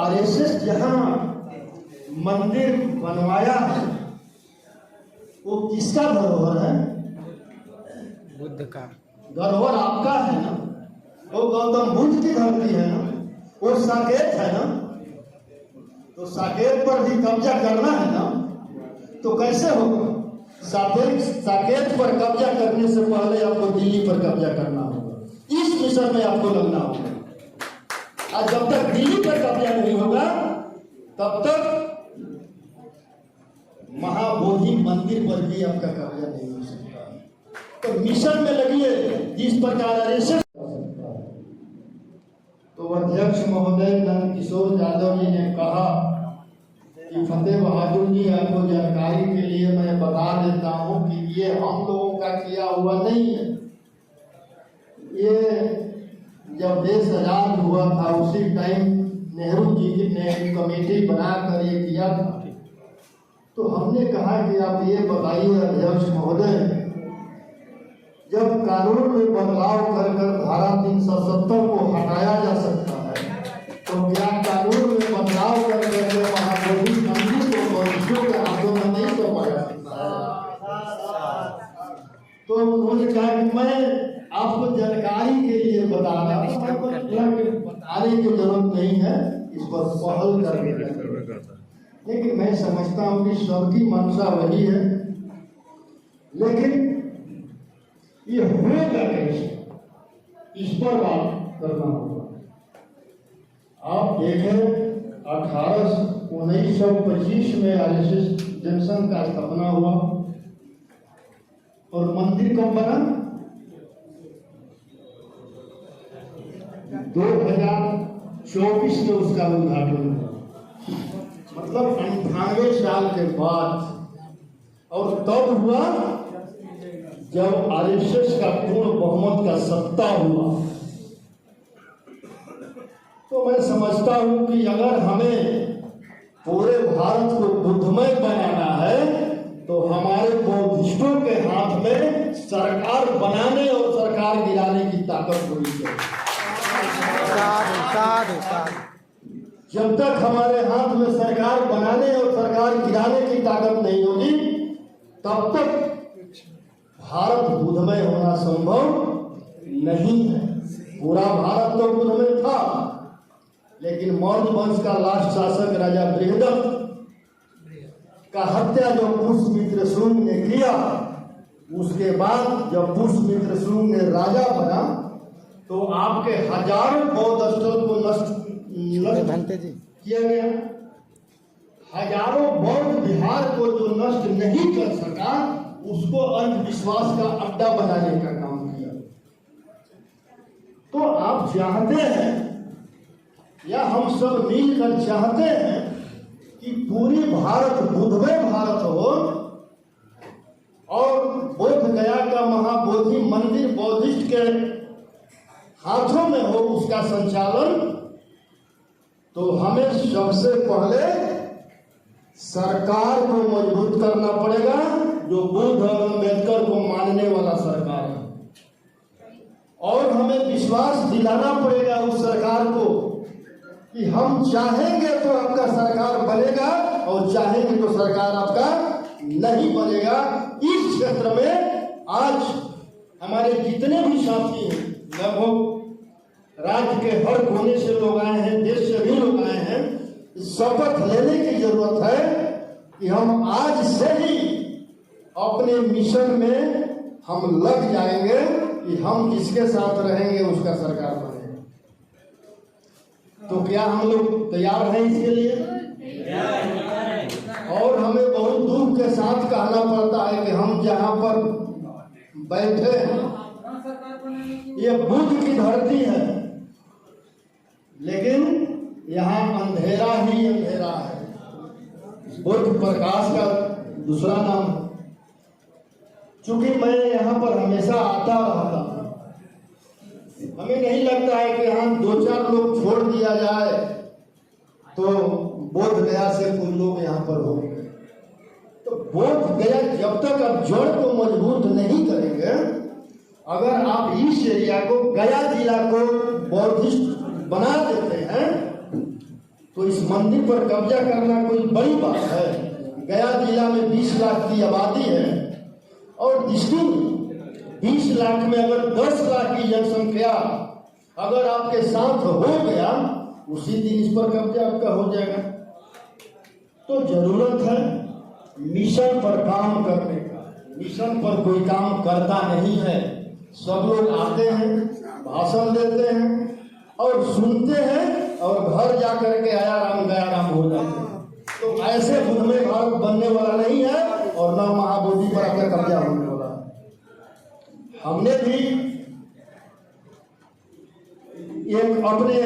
RSS जहां मंदिर बनवाया है वो किसका धरोहर है? बुद्ध का धरोहर आपका है ना, वो गौतम बुद्ध की धरती है ना, वो साकेत है ना, तो साकेत पर भी कब्जा करना है ना, तो कैसे होगा? साकेत पर कब्जा करने से पहले आपको दिल्ली पर कब्जा करना होगा, इस मिशन में आपको लगना होगा। और जब तक दिल्ली पर कब्जा नहीं होगा तब तक महाबोधि मंदिर पर भी आपका कब्जा नहीं हो सकता। तो मिशन में लगिए जिस प्रकार आरएसएस। तो अध्यक्ष महोदय नंदकिशोर यादव जी ने कहा कि फतेह बहादुर जी, आपको जानकारी के लिए मैं बता देता हूं कि ये हम लोगों का किया हुआ नहीं है। ये जब देश आजाद हुआ था उसी टाइम नेहरू जी ने कमेटी बनाकर ये किया था। तो हमने कहा कि आप ये बताइए अध्यक्ष महोदय, जब कानून में बदलाव कर धारा 370 को हटाया जा सकता है, तो क्या कानून में बदलाव करके महाबोधि मंदिर को बौद्धियों के हाथों में नहीं सौंपा जा सकता? तो उन्होंने कहा कि मैं आपको जानकारी के लिए बताने की जरूरत नहीं है, इस पर पहल करके। लेकिन मैं समझता हूँ कि सबकी मंशा वही है, लेकिन ये होगा कैसे, इस पर बात करना होगा। आप देखें 1925 में आरएसएस जंक्शन का स्थापना हुआ और मंदिर कब बना? 2024 में उसका उद्घाटन हुआ, मतलब 98 साल के बाद। और तब हुआ जब आरएसएस का पूर्ण बहुमत का सत्ता हुआ। तो मैं समझता हूं कि अगर हमें पूरे भारत को बुद्धमय बनाना है तो हमारे बौद्धिस्टों के हाथ में सरकार बनाने और सरकार गिराने की ताकत होनी चाहिए। जब तक हमारे हाथ में सरकार बनाने और सरकार गिराने की ताकत नहीं होगी तब तक भारत बुद्धमय होना संभव नहीं है। पूरा भारत तो बुद्धमय था, लेकिन मौर्य वंश का लास्ट शासक राजा बृहदत्त का हत्या जो पुष्यमित्र शुंग ने किया, उसके बाद जब पुष्यमित्र शुंग ने राजा बना तो आपके हजारों बौद्ध स्थल को नष्ट किया गया। हजारों बौद्ध विहार को जो नष्ट नहीं कर सका उसको अंधविश्वास का अड्डा बनाने का काम किया। तो आप चाहते हैं या हम सब मिलकर चाहते हैं कि पूरी भारत बुद्धमय भारत हो और बोध गया का महाबोधि मंदिर बौद्धिस्ट के हाथों में हो उसका संचालन। तो हमें सबसे पहले सरकार को मजबूत करना पड़ेगा, जो बुद्ध और अम्बेडकर को मानने वाला सरकार है। और हमें विश्वास दिलाना पड़ेगा उस सरकार को कि हम चाहेंगे तो आपका सरकार बनेगा और चाहेंगे तो सरकार आपका नहीं बनेगा। इस क्षेत्र में आज हमारे जितने भी साथी हैं, लगभग राज्य के हर कोने से लोग आए हैं, देश से भी लोग आए हैं, शपथ लेने की जरूरत है कि हम आज से ही अपने मिशन में हम लग जाएंगे कि हम जिसके साथ रहेंगे उसका सरकार बनेगा। तो क्या हम लोग तैयार हैं इसके लिए? और हमें बहुत दुख के साथ कहना पड़ता है कि हम जहां पर बैठे हैं ये बुद्ध की धरती है, लेकिन यहाँ अंधेरा ही अंधेरा है। बुद्ध प्रकाश का दूसरा नाम है। चूंकि मैं यहाँ पर हमेशा आता रहता हूँ, हमें नहीं लगता है कि यहाँ 2-4 लोग छोड़ दिया जाए तो बोध गया से कुछ लोग यहाँ पर हो। तो बोध गया जब तक आप जड़ को मजबूत नहीं करेंगे, अगर आप इस एरिया को, गया जिला को बौद्धिस्ट बना देते हैं तो इस मंदिर पर कब्जा करना कोई बड़ी बात है। गया जिला में 20 लाख की आबादी है और डिस्ट्रिक्ट 20 लाख में अगर 10 लाख की जनसंख्या अगर आपके साथ हो गया, उसी दिन इस पर कब्जा आपका हो जाएगा। तो जरूरत है मिशन पर काम करने का। मिशन पर कोई काम करता नहीं है। सब लोग आते हैं, भाषण देते हैं और सुनते हैं और घर जाकर के आया राम गया राम हो जाते हैं। तो ऐसे बुद्धमय भारत बनने वाला नहीं है और न महाबोधि पर आपका कब्जा होने वाला है। हमने भी एक अपने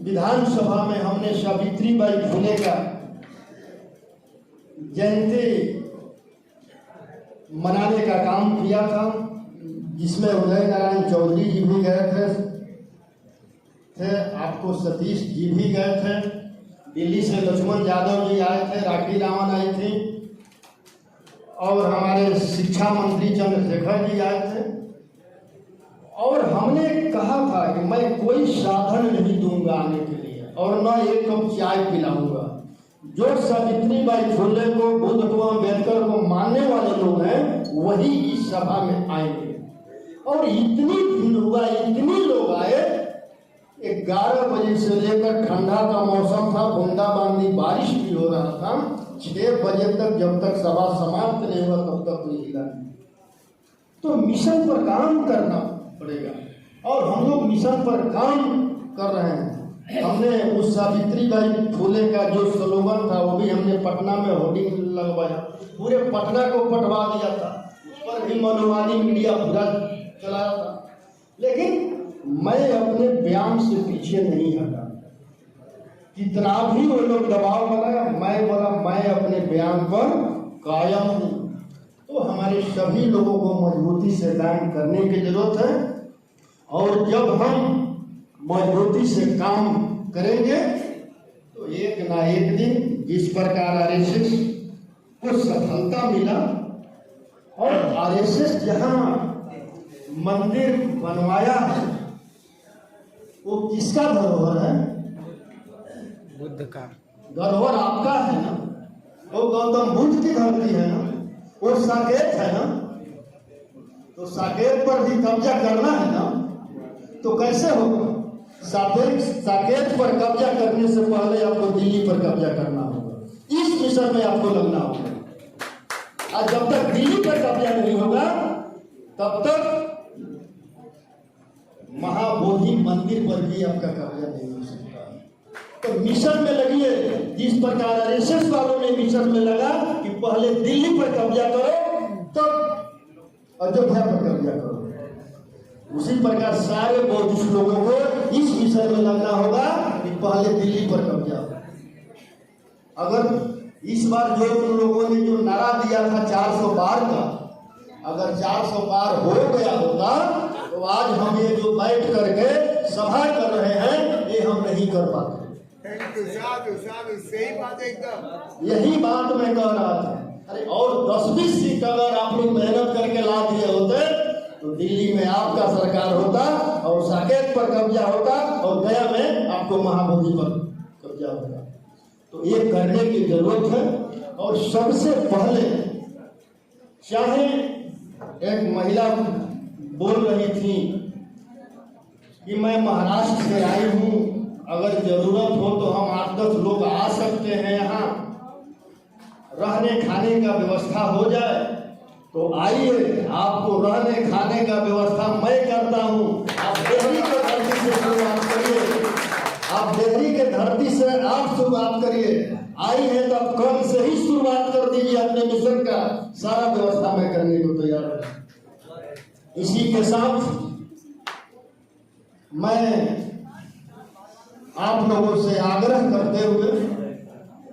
विधानसभा में हमने सावित्रीबाई फुले का जयंती मनाने का काम किया था, जिसमें उदय नारायण चौधरी जी भी गए थे, आपको सतीश जी भी गए थे, दिल्ली से लक्ष्मण यादव जी आए थे, राखी रावण आई थी और हमारे शिक्षा मंत्री चंद्रशेखर जी आए थे। और हमने कहा था कि मैं कोई साधन नहीं दूंगा आने के लिए और न एक कप चाय पिलाऊंगा। जो सावित्रीबाई फुले को, बुद्ध को, अम्बेडकर को मानने वाले लोग हैं वही इस सभा में आएंगे। और इतनी भीड़ हुआ, इतने लोग आए, 11 बजे से लेकर ठंडा का मौसम था, बूंदाबांदी बारिश भी हो रहा था, 6 बजे तक जब तक सभा समाप्त नहीं हुआ तब तक कोई हिला नहीं। तो मिशन पर काम करना पड़ेगा और हम लोग मिशन पर काम कर रहे हैं। हमने उस सावित्रीबाई फुले का जो स्लोगन था वो भी हमने पटना में होर्डिंग लगवाया, पूरे पटना को पटवा दिया था, उस पर भी मनोवादी मीडिया पूरा चलाया था। लेकिन मैं अपने बयान से पीछे नहीं हटा। कितना भी वो लोग दबाव बनाया, मैं बोला मैं अपने बयान पर कायम हूँ। तो हमारे सभी लोगों को मजबूती से काम करने की जरूरत है और जब हम मजबूती से काम करेंगे तो एक ना एक दिन जिस प्रकार आरएसएस को सफलता मिला, और आरएसएस जहां मंदिर बनवाया है वो किसका धरोहर है? बुद्ध का। धरोहर आपका है ना, वो गौतम बुद्ध की धरती है ना, वो साकेत है ना। तो साकेत पर भी कब्जा करना है ना, तो कैसे होगा? साकेत पर कब्जा करने से पहले आपको दिल्ली पर कब्जा करना होगा। इस मिशन में आपको लगना होगा। और जब तक दिल्ली पर कब्जा नहीं होगा तब तक महाबोधि मंदिर पर भी आपका कब्जा नहीं हो सकता। तो मिशन में लगिए, जिस प्रकार आरएसएस वालों ने मिशन में लगा कि पहले दिल्ली पर कब्जा करो तब अयोध्या पर कब्जा करो, उसी प्रकार सारे बौद्धिस्ट लोगों को इस मिशन में लगना होगा कि पहले दिल्ली पर कब्जा हो। अगर इस बार जो उन लोगों ने जो नारा दिया था 400 पार का, अगर 400 पार हो गया होता तो आज हम ये जो बैठ करके सभा कर रहे हैं ये हम नहीं कर पाते। सही बात है एकदम। यही बात मैं कह रहा था। अरे और 10-20 सीट अगर आप लोग मेहनत करके ला दिए होते तो दिल्ली में आपका सरकार होता और साकेत पर कब्जा होता और गया में आपको महाबोधि पर कब्जा होता। तो ये करने की जरूरत है। और सबसे पहले, चाहे एक महिला बोल रही थी कि मैं महाराष्ट्र से आई हूँ, अगर जरूरत हो तो हम 8-10 लोग आ सकते हैं, यहाँ रहने खाने का व्यवस्था हो जाए तो आइए, आपको रहने खाने का व्यवस्था मैं करता हूँ। आप देहरी के धरती से शुरुआत करिए, आप देहरी के धरती से आप शुरुआत करिए। आई है तो आप कम से ही शुरुआत कर दीजिए अपने मिशन का, सारा व्यवस्था मैं करने को तैयार हूँ। इसी के साथ मैं आप लोगों से आग्रह करते हुए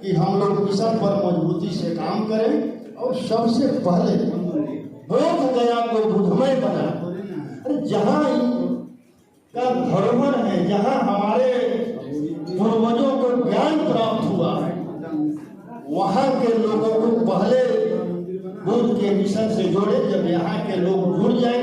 कि हम लोग मिशन पर मजबूती से काम करें और सबसे पहले बोध गया को बुद्धमय बना। अरे जहाँ का धरोहर है, जहाँ हमारे पूर्वजों को ज्ञान प्राप्त हुआ, वहाँ के लोगों को पहले बुद्ध के मिशन से जोड़े। जब यहाँ के लोग जुड़ जाएंगे